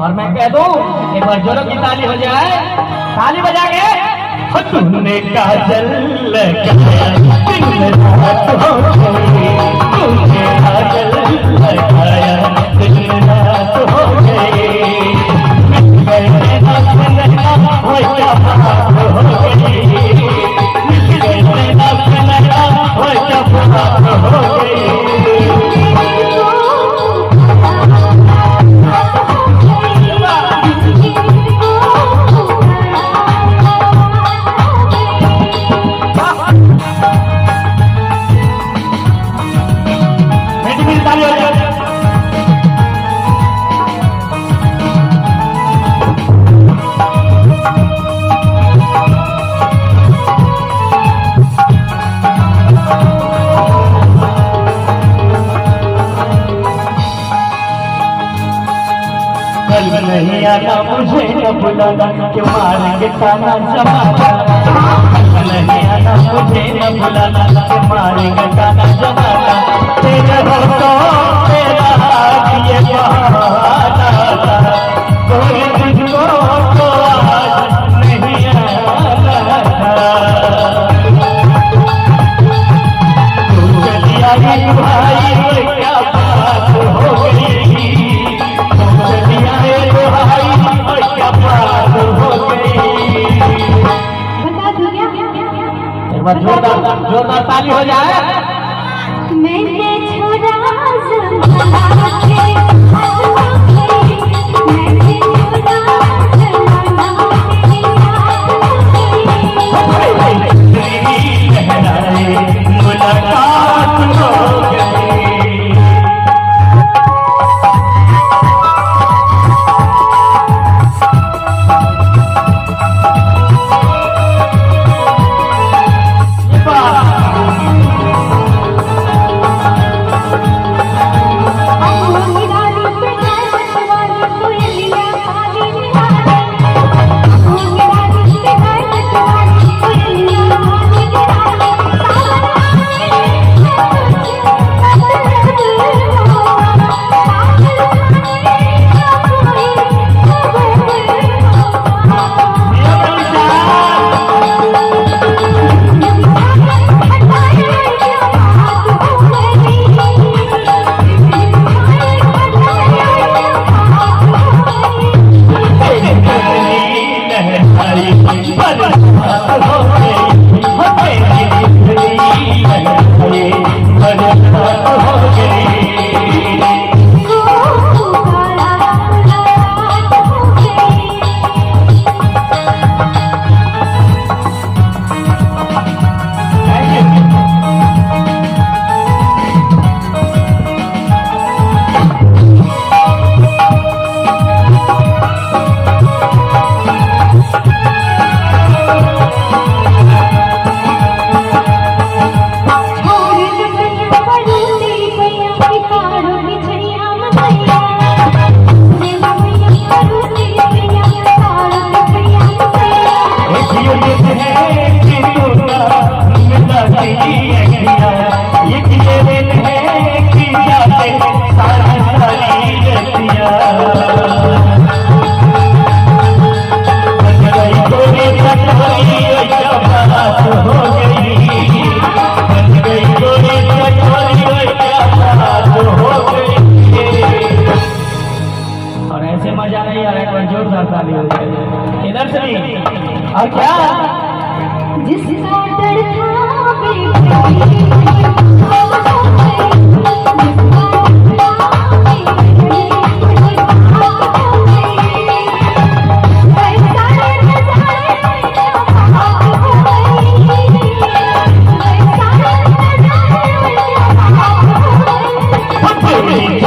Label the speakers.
Speaker 1: और मैं कह दूं एक बार जोरों की ताली हो जाए, ताली बजा के तुमने काजल लगाया दिन रात हो गई, तुमने काजल लगाया दिन रात हो गई, गए ना सुनना वो क्या बात हो गई, गए ना सुनना वो क्या बात हो गई। नहीं आना मुझे न बुलाना कि मारेंगे ताना जमाना, नहीं आना मुझे न बुलाना कि मारेंगे ताना जमाना, तेरे हो तो तेरा ये बहाना था, कोई तुझको तो आज नहीं आना था, तू चली आई भाई क्या बात हो गई, जोरदार ताली हो जाए।
Speaker 2: मैंने छोड़ा ज़माना के मैंने छोड़ा ज़माना के
Speaker 1: मुलाकात हो गई। इधर से और क्या
Speaker 2: जिसका डर था
Speaker 1: बेबी